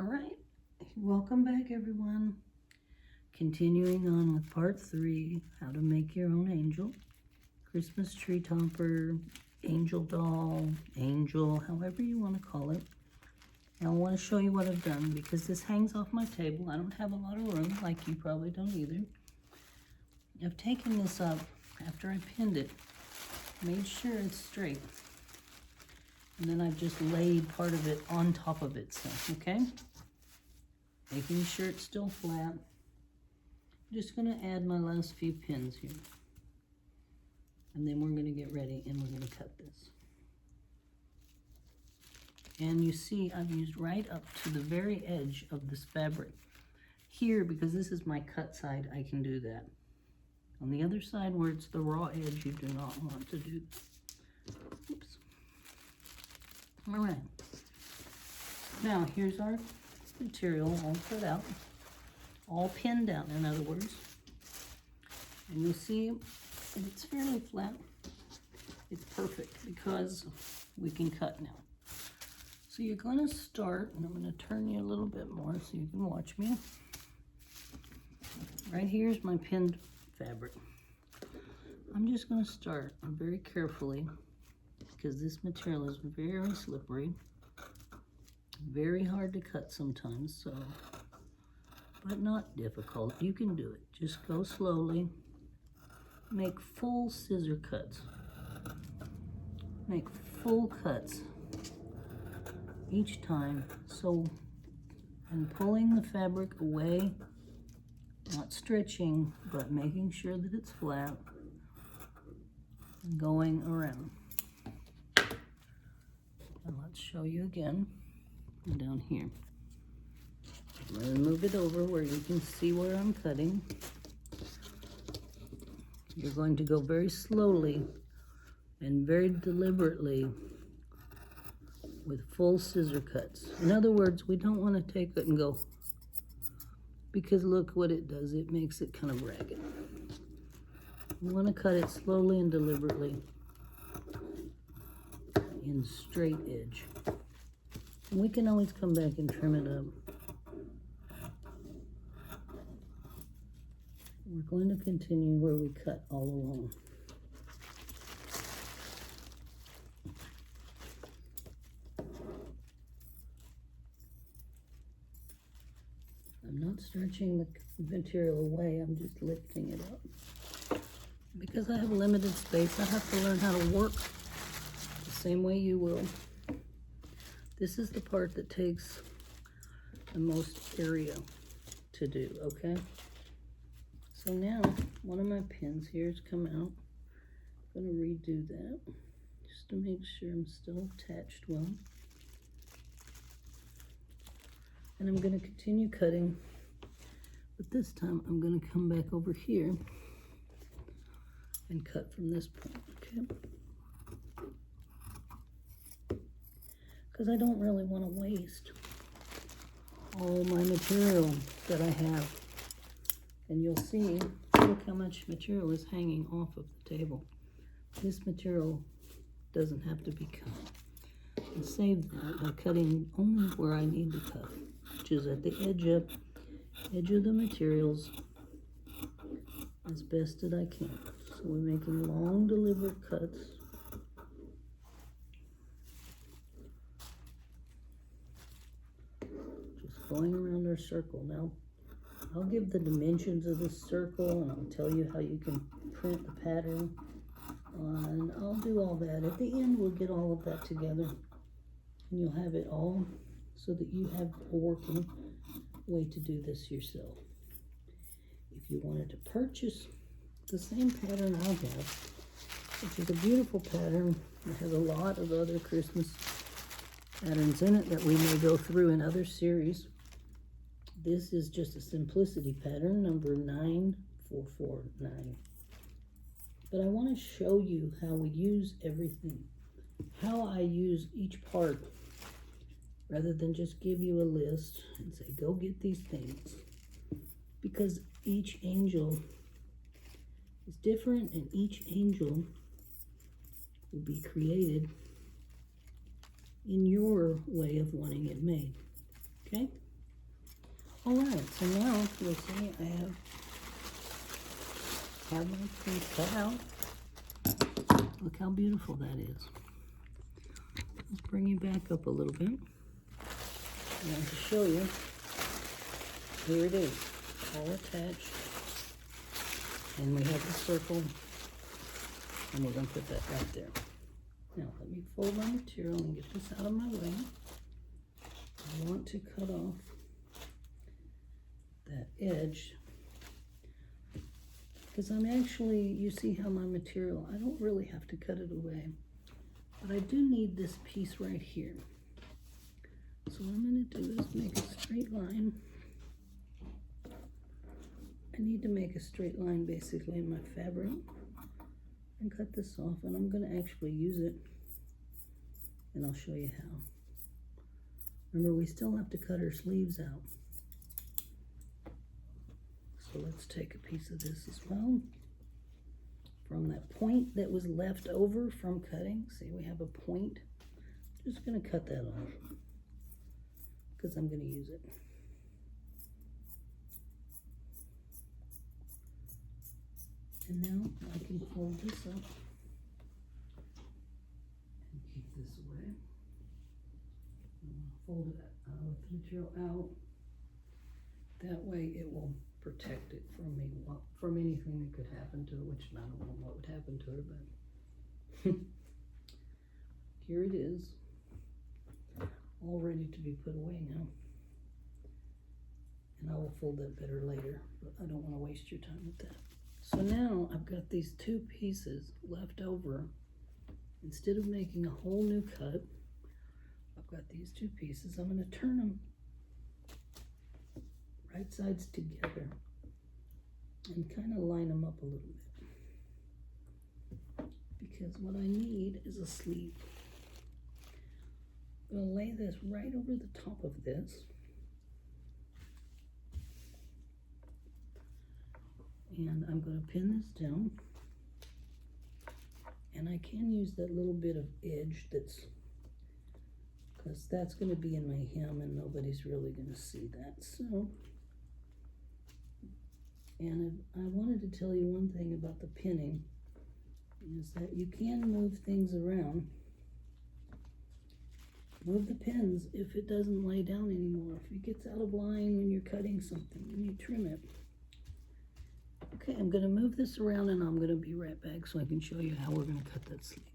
All right, welcome back everyone. Continuing on with part 3, how to make your own angel. Christmas tree topper, angel doll, angel, however you want to call it. And I want to show you what I've done because this hangs off my table. I don't have a lot of room, like you probably don't either. I've taken this up after I pinned it, made sure it's straight. And then I've just laid part of it on top of it, so, okay? Making sure it's still flat. I'm just gonna add my last few pins here. And then we're gonna get ready and we're gonna cut this. And you see I've used right up to the very edge of this fabric. Here, because this is my cut side, I can do that. On the other side where it's the raw edge, you do not want to do that. Oops. All right. Now here's our material all cut out, all pinned down, in other words. And you'll see it's fairly flat. It's perfect because we can cut now. So you're going to start, and I'm going to turn you a little bit more so you can watch me. Right here's my pinned fabric. I'm just going to start very carefully because this material is very slippery, very hard to cut sometimes, so, but not difficult. You can do it. Just go slowly. Make full scissor cuts. Make full cuts each time. So, and pulling the fabric away, not stretching, but making sure that it's flat, and going around. And let's show you again down here. I'm going to move it over where you can see where I'm cutting. You're going to go very slowly and very deliberately with full scissor cuts. In other words, we don't want to take it and go, because look what it does. It makes it kind of ragged. We want to cut it slowly and deliberately in straight edge. And we can always come back and trim it up. We're going to continue where we cut all along. I'm not stretching the material away, I'm just lifting it up. Because I have limited space, I have to learn how to work the same way you will. This is the part that takes the most area to do, okay? So now, one of my pins here has come out. I'm gonna redo that, just to make sure I'm still attached well. And I'm gonna continue cutting, but this time I'm gonna come back over here and cut from this point, okay? Because I don't really want to waste all my material that I have. And you'll see, look how much material is hanging off of the table. This material doesn't have to be cut. And save that by cutting only where I need to cut, which is at the edge of the materials as best as I can. So we're making long, deliberate cuts. Just going around our circle. Now, I'll give the dimensions of this circle and I'll tell you how you can print the pattern. And I'll do all that. At the end, we'll get all of that together. And you'll have it all so that you have a working way to do this yourself. If you wanted to purchase the same pattern I have, which is a beautiful pattern, it has a lot of other Christmas patterns in it that we may go through in other series. This is just a simplicity pattern, number 9449. But I want to show you how we use everything, how I use each part, rather than just give you a list and say, go get these things. Because each angel is different and each angel will be created in your way of wanting it made, okay? Alright, so now you'll see I have my piece cut out. Look how beautiful that is. Let's bring you back up a little bit. I want to show you. Here it is, all attached. And we have the circle, and we're going to put that right there. Now let me fold my material and get this out of my way. I want to cut off that edge, because I'm actually, you see how my material, I don't really have to cut it away, but I do need this piece right here. So what I'm going to do is make a straight line. I need to make a straight line basically in my fabric and cut this off, and I'm going to actually use it, and I'll show you how. Remember, we still have to cut our sleeves out. So let's take a piece of this as well. From that point that was left over from cutting, see we have a point. Just going to cut that off because I'm going to use it. And now I can fold this up and keep this away. Fold it with the material out. That way it will protect it from me, from anything that could happen to it, which I don't know what would happen to it, but here it is, all ready to be put away now. And I will fold that better later, but I don't want to waste your time with that. So now I've got these two pieces left over. Instead of making a whole new cut, I've got these two pieces. I'm going to turn them right sides together and kind of line them up a little bit, because what I need is a sleeve. I'm going to lay this right over the top of this, and I'm going to pin this down, and I can use that little bit of edge because that's going to be in my hem and nobody's really going to see that. So, and I wanted to tell you one thing about the pinning, is that you can move things around. Move the pins if it doesn't lay down anymore. If it gets out of line when you're cutting something, then you trim it. Okay, I'm going to move this around and I'm going to be right back so I can show you how we're going to cut that sleeve.